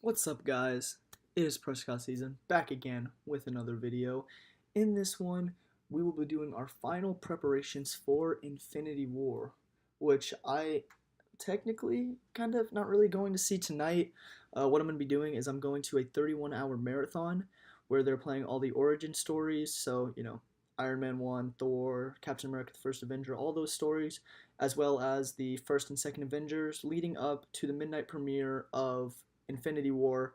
What's up, guys? It is Prescott season, back again with another video. In this one, we will be doing our final preparations for Infinity War, which I technically kind of not really going to see tonight. What I'm going to be doing is I'm going to a 31-hour marathon where they're playing all the origin stories. So, Iron Man 1, Thor, Captain America, the First Avenger, all those stories, as well as the first and second Avengers leading up to the midnight premiere of Infinity War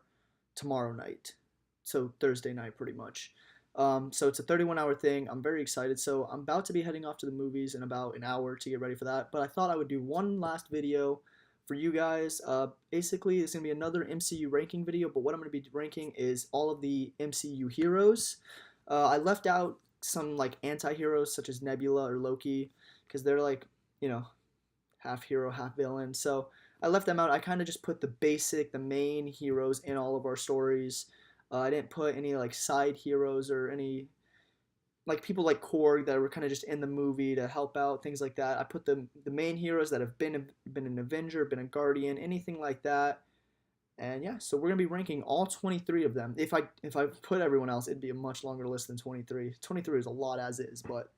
tomorrow night. So Thursday night, pretty much. So it's a 31-hour thing. I'm very excited. So I'm about to be heading off to the movies in about an hour to get ready for that. But I thought I would do one last video for you guys. Basically, it's going to be another MCU ranking video. But what I'm going to be ranking is all of the MCU heroes. I left out some like anti-heroes such as Nebula or Loki because they're like, half hero, half villain. So I left them out. I kind of just put the main heroes in all of our stories. I didn't put any like side heroes or any like people like Korg that were kind of just in the movie to help out, things like that. I put the main heroes that have been an Avenger, been a Guardian, anything like that. And yeah, so we're gonna be ranking all 23 of them. If I put everyone else, it'd be a much longer list than 23. 23 is a lot as is, but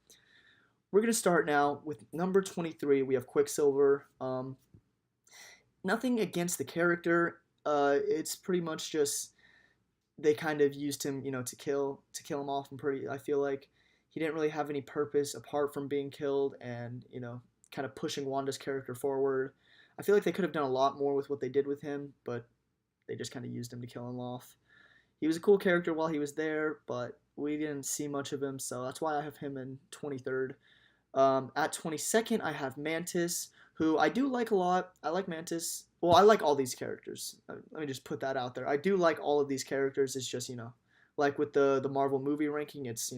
we're gonna start now with number 23. We have Quicksilver. Nothing against the character. It's pretty much just they kind of used him, to kill him off. I feel like he didn't really have any purpose apart from being killed and kind of pushing Wanda's character forward. I feel like they could have done a lot more with what they did with him, but they just kind of used him to kill him off. He was a cool character while he was there, but we didn't see much of him, so that's why I have him in 23rd. At 22nd, I have Mantis, who I do like a lot. I like Mantis. Well, I like all these characters. Let me just put that out there. I do like all of these characters. It's just, like with the Marvel movie ranking, it's,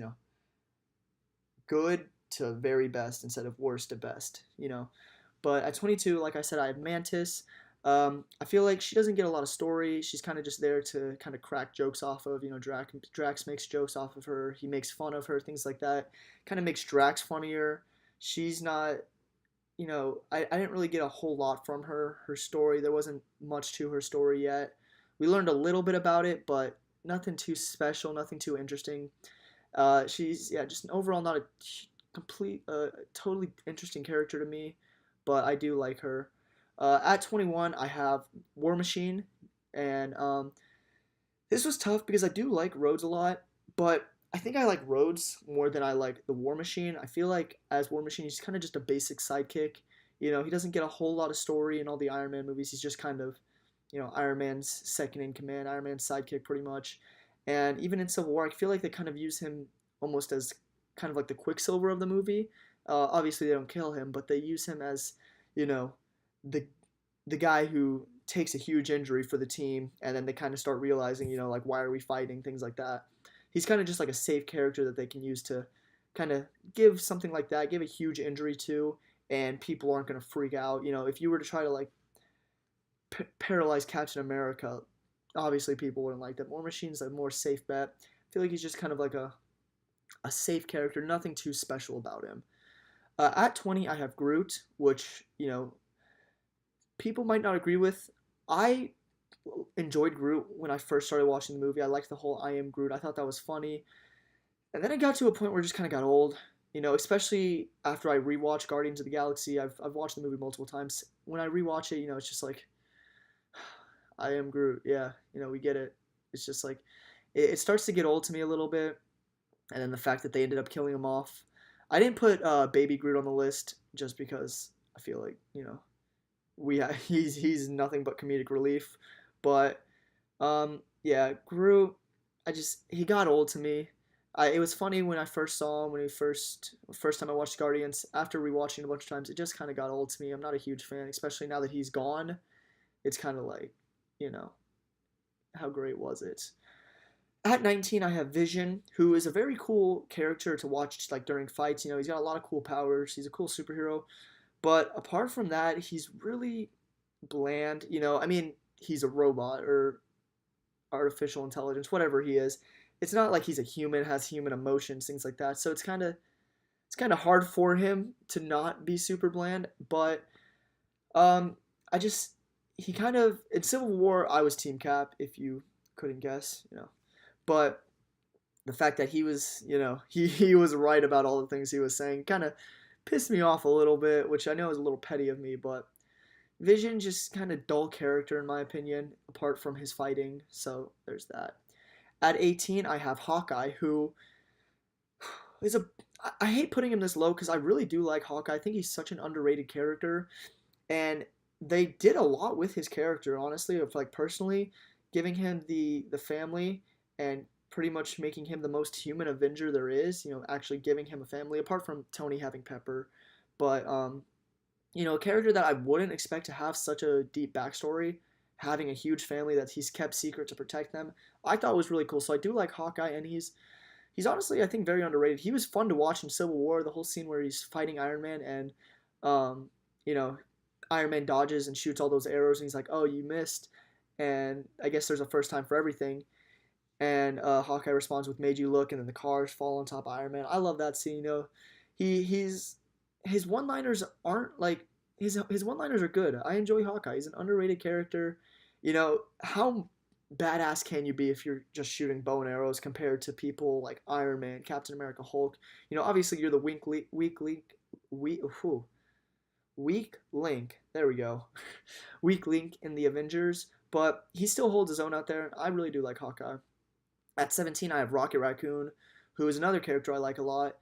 good to very best instead of worst to best. But at 22, like I said, I have Mantis. I feel like she doesn't get a lot of story. She's kind of just there to kind of crack jokes off of. Drax makes jokes off of her. He makes fun of her, things like that. Kind of makes Drax funnier. She's not, I didn't really get a whole lot from her. Her story, there wasn't much to her story yet. We learned a little bit about it, but nothing too special, nothing too interesting. She's, just overall not a totally interesting character to me, but I do like her. At 21, I have War Machine, and this was tough because I do like Rhodes a lot, but I think I like Rhodes more than I like the War Machine. I feel like as War Machine, he's kind of just a basic sidekick. He doesn't get a whole lot of story in all the Iron Man movies. He's just kind of, Iron Man's second in command, Iron Man's sidekick pretty much. And even in Civil War, I feel like they kind of use him almost as kind of like the Quicksilver of the movie. Obviously, they don't kill him, but they use him as, the the guy who takes a huge injury for the team, and then they kind of start realizing, like why are we fighting, things like that. He's kind of just like a safe character that they can use to kind of give something like that, give a huge injury to, and people aren't going to freak out. If you were to try to like paralyze Captain America, obviously people wouldn't like that. War Machine's a more safe bet. I feel like he's just kind of like a safe character, nothing too special about him. At 20, I have Groot, which, people might not agree with. I enjoyed Groot when I first started watching the movie. I liked the whole I am Groot. I thought that was funny. And then it got to a point where it just kind of got old, especially after I rewatched Guardians of the Galaxy. I've watched the movie multiple times. When I rewatch it, it's just like, I am Groot. Yeah, we get it. It's just like, it starts to get old to me a little bit. And then the fact that they ended up killing him off. I didn't put Baby Groot on the list just because I feel like, he's nothing but comedic relief. But yeah, Groot, he got old to me. It was funny when I first saw him when he first time I watched Guardians. After rewatching it a bunch of times, it just kind of got old to me. I'm not a huge fan, especially now that he's gone. It's kind of like, how great was it? At 19, I have Vision, who is a very cool character to watch like during fights. He's got a lot of cool powers. He's a cool superhero. But apart from that, he's really bland. I mean, he's a robot or artificial intelligence, whatever he is. It's not like he's a human, has human emotions, things like that. So it's kind of hard for him to not be super bland. But I just he kind of in Civil War I was Team Cap if you couldn't guess, but the fact that he was, he was right about all the things he was saying kind of pissed me off a little bit, which I know is a little petty of me, but Vision just kind of dull character in my opinion, apart from his fighting. So there's that. At 18, I have Hawkeye, who is a. I hate putting him this low because I really do like Hawkeye. I think he's such an underrated character, and they did a lot with his character. Honestly, of like personally giving him the family and pretty much making him the most human Avenger there is. Actually giving him a family apart from Tony having Pepper, but a character that I wouldn't expect to have such a deep backstory, having a huge family that he's kept secret to protect them, I thought was really cool. So I do like Hawkeye, and he's honestly I think very underrated. He was fun to watch in Civil War, the whole scene where he's fighting Iron Man and um, you know, Iron Man dodges and shoots all those arrows, and he's like, "Oh, you missed," and I guess there's a first time for everything. And Hawkeye responds with "Made you look," and then the cars fall on top of Iron Man. I love that scene. He's his one liners aren't like his one liners are good. I enjoy Hawkeye. He's an underrated character. How badass can you be if you're just shooting bow and arrows compared to people like Iron Man, Captain America, Hulk? Obviously you're the weak link. There we go, weak link in the Avengers, but he still holds his own out there. I really do like Hawkeye. At 17, I have Rocket Raccoon, who is another character I like a lot.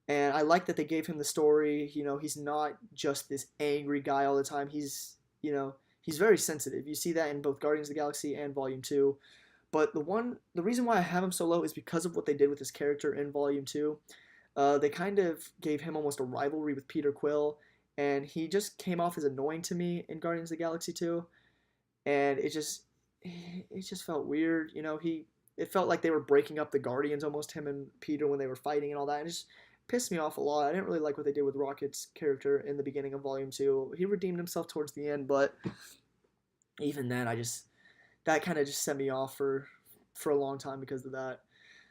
And I like that they gave him the story. He's not just this angry guy all the time. He's very sensitive. You see that in both Guardians of the Galaxy and Volume 2. But the reason why I have him so low is because of what they did with his character in Volume 2. They kind of gave him almost a rivalry with Peter Quill, and he just came off as annoying to me in Guardians of the Galaxy 2. And it just felt weird. It felt like they were breaking up the Guardians almost, him and Peter, when they were fighting and all that. And it just pissed me off a lot. I didn't really like what they did with Rocket's character in the beginning of Volume 2. He redeemed himself towards the end, but even then, that kind of just set me off for a long time because of that.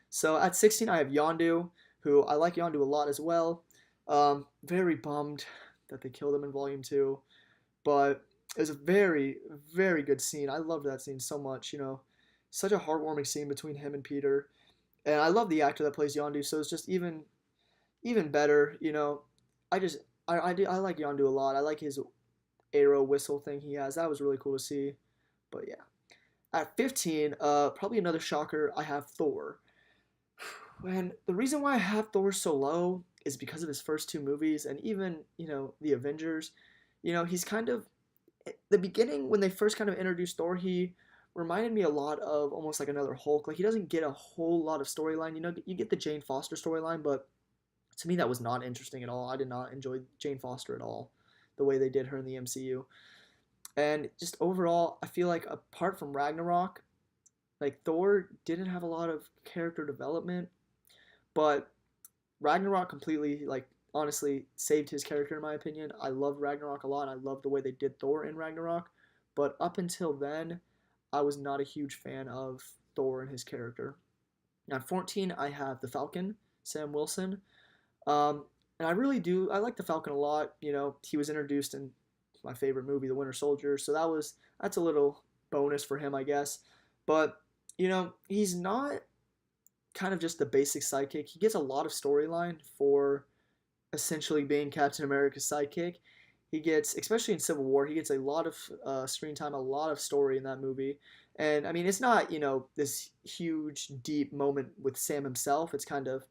So at 16, I have Yondu, who I like Yondu a lot as well. Very bummed that they killed him in Volume 2, but it was a very, very good scene. I loved that scene so much, such a heartwarming scene between him and Peter. And I love the actor that plays Yondu, so it's just even better. I like Yondu a lot. I like his arrow whistle thing he has. That was really cool to see. But yeah. At 15, probably another shocker, I have Thor. And the reason why I have Thor so low is because of his first two movies and even, the Avengers. He's kind of the beginning when they first kind of introduced Thor, he reminded me a lot of almost like another Hulk. Like he doesn't get a whole lot of storyline. You get the Jane Foster storyline, but to me that was not interesting at all. I did not enjoy Jane Foster at all, the way they did her in the MCU. And just overall, I feel like apart from Ragnarok, like Thor didn't have a lot of character development, but Ragnarok completely, like, honestly saved his character in my opinion. I love Ragnarok a lot. I love the way they did Thor in Ragnarok, but up until then, I was not a huge fan of Thor and his character. Now at 14, I have the Falcon, Sam Wilson. And I really do. I like the Falcon a lot. He was introduced in my favorite movie, The Winter Soldier, so that's a little bonus for him, I guess. But he's not kind of just the basic sidekick. He gets a lot of storyline for essentially being Captain America's sidekick. He gets, especially in Civil War, he gets a lot of screen time, a lot of story in that movie. And I mean, it's not this huge deep moment with Sam himself. It's kind of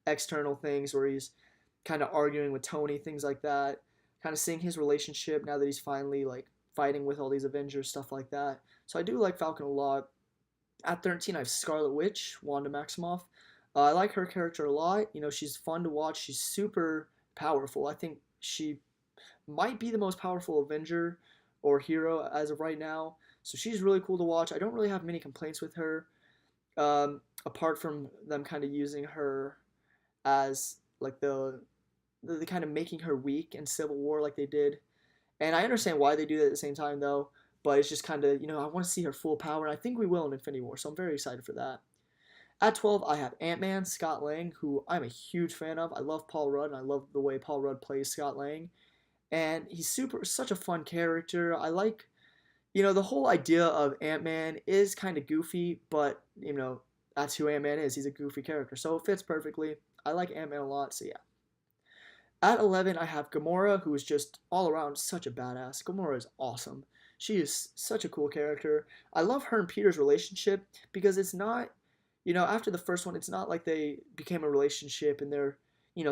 external things where he's kind of arguing with Tony, things like that. Kind of seeing his relationship now that he's finally like fighting with all these Avengers, stuff like that. So I do like Falcon a lot. At 13, I have Scarlet Witch, Wanda Maximoff. I like her character a lot. She's fun to watch. She's super powerful. I think she might be the most powerful Avenger or hero as of right now. So she's really cool to watch. I don't really have many complaints with her, apart from them kind of using her as like the kind of making her weak in Civil War like they did. And I understand why they do that at the same time though, but it's just kind of, I want to see her full power, and I think we will in Infinity War, so I'm very excited for that. At 12, I have Ant-Man, Scott Lang, who I'm a huge fan of. I love Paul Rudd, and I love the way Paul Rudd plays Scott Lang. And he's such a fun character. I like, the whole idea of Ant-Man is kind of goofy, but that's who Ant-Man is. He's a goofy character, so it fits perfectly. I like Ant-Man a lot, so yeah. At 11, I have Gamora, who is just all around such a badass. Gamora is awesome. She is such a cool character. I love her and Peter's relationship because it's not, after the first one, it's not like they became a relationship and they're,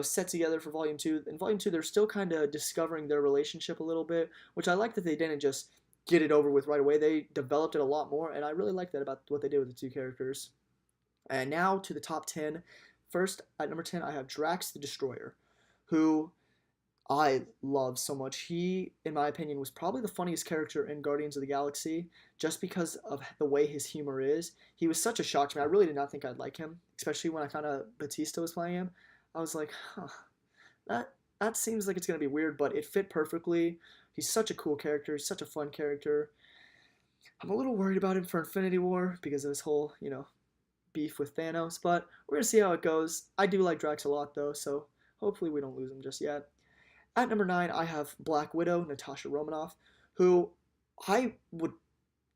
set together for Volume 2. In Volume 2, they're still kind of discovering their relationship a little bit, which I like that they didn't just get it over with right away. They developed it a lot more, and I really like that about what they did with the two characters. And now to the top 10. First, at number 10, I have Drax the Destroyer, who I love so much. He, in my opinion, was probably the funniest character in Guardians of the Galaxy just because of the way his humor is. He was such a shock to me. I really did not think I'd like him, especially when I found out Batista was playing him. I was like, huh, that that seems like it's gonna be weird, but it fit perfectly. He's such a cool character. He's such a fun character. I'm a little worried about him for Infinity War because of his whole, beef with Thanos, but we're gonna see how it goes. I do like Drax a lot though, so hopefully we don't lose him just yet. At number 9, I have Black Widow, Natasha Romanoff, who I would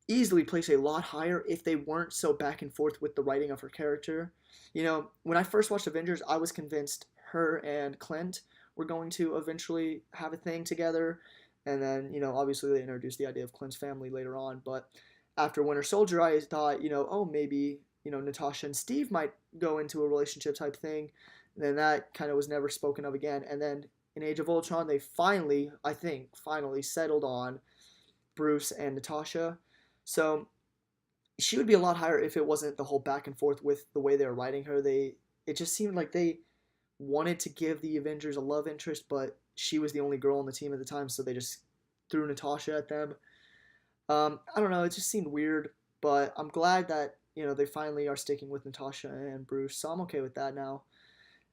easily place a lot higher if they weren't so back and forth with the writing of her character. When I first watched Avengers, I was convinced her and Clint were going to eventually have a thing together. And then, obviously they introduced the idea of Clint's family later on. But after Winter Soldier, I thought, oh, maybe, Natasha and Steve might go into a relationship type thing. And then that kind of was never spoken of again. And then in Age of Ultron, they finally, I think, settled on Bruce and Natasha. So she would be a lot higher if it wasn't the whole back and forth with the way they were writing her. It just seemed like they wanted to give the Avengers a love interest, but she was the only girl on the team at the time, so they just threw Natasha at them. I don't know, it just seemed weird, but I'm glad that they finally are sticking with Natasha and Bruce, so I'm okay with that now.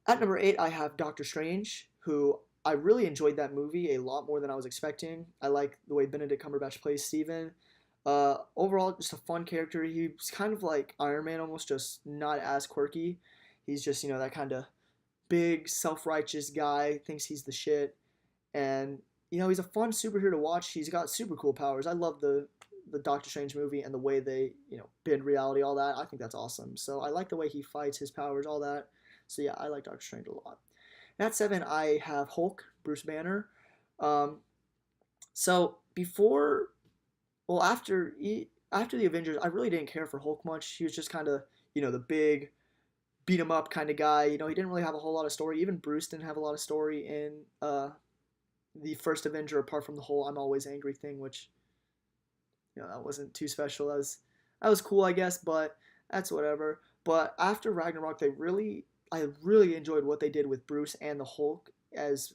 At number 8, I have Doctor Strange, who I really enjoyed that movie a lot more than I was expecting. I like the way Benedict Cumberbatch plays Steven. Overall, just a fun character. He's kind of like Iron Man, almost, just not as quirky. He's just, that kind of big, self-righteous guy, thinks he's the shit. And, he's a fun superhero to watch. He's got super cool powers. I love the Doctor Strange movie and the way they, bend reality, all that. I think that's awesome. So I like the way he fights, his powers, all that. So yeah, I like Doctor Strange a lot. And at 7, I have Hulk, Bruce Banner. Um, so before, well, after the Avengers, I really didn't care for Hulk much. He was just kind of, the big beat him up kind of guy. He didn't really have a whole lot of story. Even Bruce didn't have a lot of story in the first Avenger, apart from the whole "I'm always angry" thing, which that wasn't too special. That was cool, I guess, but that's whatever. But after Ragnarok, I really enjoyed what they did with Bruce and the Hulk as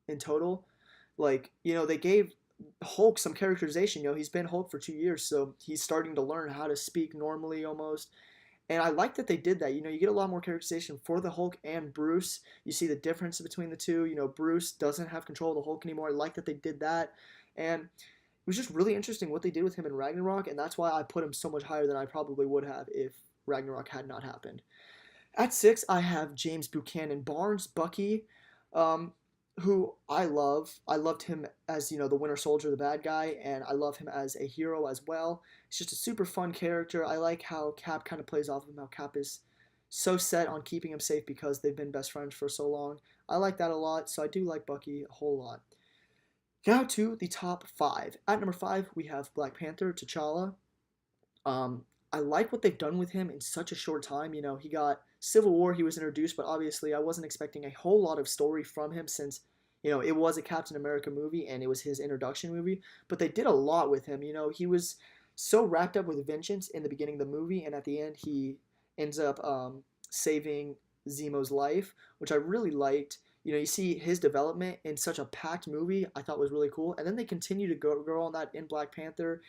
in total. Like, they gave Hulk some characterization. He's been Hulk for 2 years, so he's starting to learn how to speak normally almost. And I like that they did that. You get a lot more characterization for the Hulk and Bruce. You see the difference between the two. Bruce doesn't have control of the Hulk anymore. I like that they did that. And it was just really interesting what they did with him in Ragnarok, and that's why I put him so much higher than I probably would have if Ragnarok had not happened. At 6, I have James Buchanan Barnes, Bucky, um, who I love. I loved him as, the Winter Soldier, the bad guy, and I love him as a hero as well. He's just a super fun character. I like how Cap kind of plays off of him, how Cap is so set on keeping him safe because they've been best friends for so long. I like that a lot, so I do like Bucky a whole lot. Now to the top 5. At number 5, we have Black Panther, T'Challa. I like what they've done with him in such a short time. He got Civil War, he was introduced, but obviously I wasn't expecting a whole lot of story from him since, it was a Captain America movie and it was his introduction movie. But they did a lot with him. He was so wrapped up with vengeance in the beginning of the movie, and at the end he ends up saving Zemo's life, which I really liked. You see his development in such a packed movie. I thought was really cool, and then they continue to grow on that in Black Panther.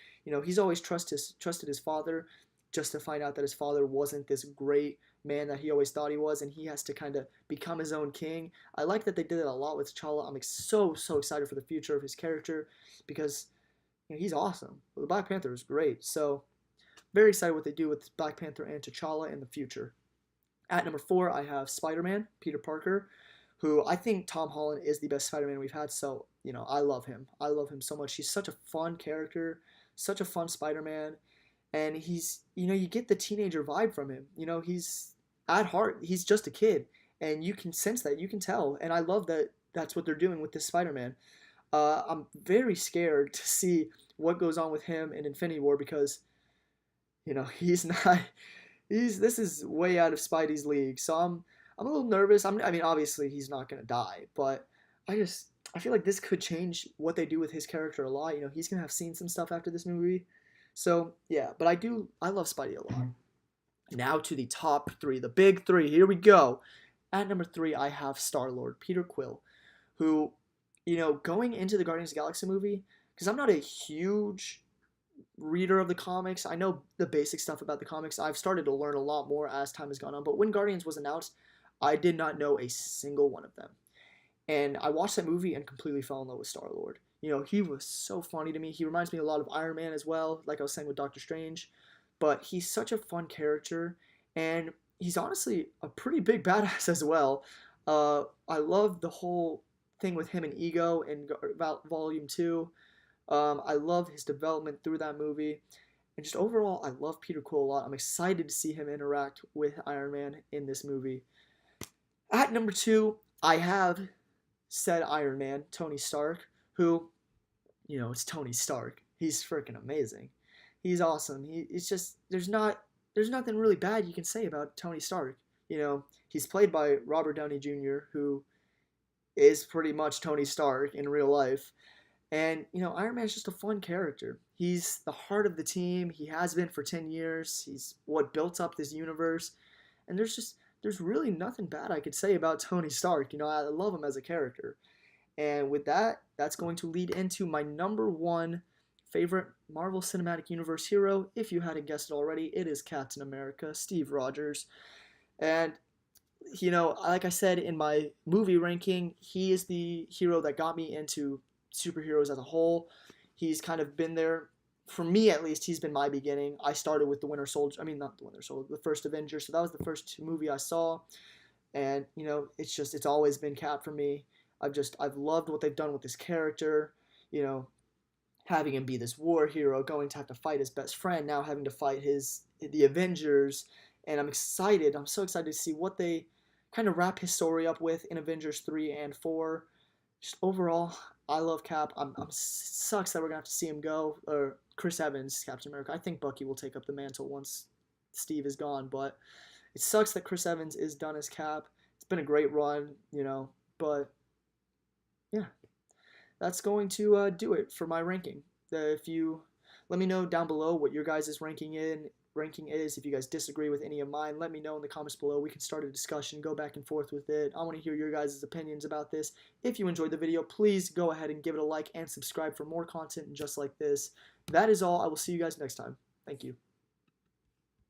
He's always trusted his father, just to find out that his father wasn't this great man that he always thought he was, and he has to kind of become his own king. I like that they did it a lot with T'Challa. I'm so excited for the future of his character because he's awesome. The Black Panther is great, so very excited what they do with Black Panther and T'Challa in the future. At number 4, I have Spider-Man, Peter Parker, who I think Tom Holland is the best Spider-Man we've had. So I love him. I love him so much. He's such a fun character, such a fun Spider-Man, and he's, you get the teenager vibe from him. He's at heart, he's just a kid, and you can sense that, you can tell, and I love that that's what they're doing with this Spider-Man. I'm very scared to see what goes on with him in Infinity War because he's not. This is way out of Spidey's league, so I'm a little nervous. I mean, obviously he's not gonna die, but I feel like this could change what they do with his character a lot. He's gonna have seen some stuff after this movie, so yeah. But I love Spidey a lot. Now to the top three, the big three. Here we go. At number three, I have Star-Lord, Peter Quill, who, going into the Guardians of the Galaxy movie, because I'm not a huge reader of the comics. I know the basic stuff about the comics. I've started to learn a lot more as time has gone on. But when Guardians was announced, I did not know a single one of them. And I watched that movie and completely fell in love with Star-Lord. He was so funny to me. He reminds me a lot of Iron Man as well, like I was saying with Doctor Strange. But he's such a fun character, and he's honestly a pretty big badass as well. I love the whole thing with him and Ego in Volume 2. I love his development through that movie. And just overall, I love Peter Quill a lot. I'm excited to see him interact with Iron Man in this movie. At number two, I have said Iron Man, Tony Stark, who, it's Tony Stark. He's freaking amazing. He's awesome. It's just, there's nothing really bad you can say about Tony Stark. He's played by Robert Downey Jr., who is pretty much Tony Stark in real life. And, Iron Man's just a fun character. He's the heart of the team. He has been for 10 years. He's what built up this universe. And there's really nothing bad I could say about Tony Stark. I love him as a character. And with that, that's going to lead into my number one favorite Marvel Cinematic Universe hero. If you hadn't guessed it already, it is Captain America, Steve Rogers. And, like I said in my movie ranking, he is the hero that got me into superheroes as a whole. He's kind of been there, for me at least, he's been my beginning. I started with the Winter Soldier, not the Winter Soldier, the first Avenger, so that was the first movie I saw, and, it's always been Cap for me. I've loved what they've done with this character, having him be this war hero, going to have to fight his best friend, now having to fight the Avengers, and I'm so excited to see what they kind of wrap his story up with in Avengers 3 and 4. Just overall, I love Cap. Sucks that we're gonna have to see him go, or Chris Evans, Captain America. I think Bucky will take up the mantle once Steve is gone, but it sucks that Chris Evans is done as Cap. It's been a great run, but yeah, that's going to do it for my ranking. If you let me know down below what your guys' ranking is. If you guys disagree with any of mine, let me know in the comments below. We can start a discussion, go back and forth with it. I want to hear your guys' opinions about this. If you enjoyed the video, please go ahead and give it a like and subscribe for more content just like this. That is all. I will see you guys next time. Thank you.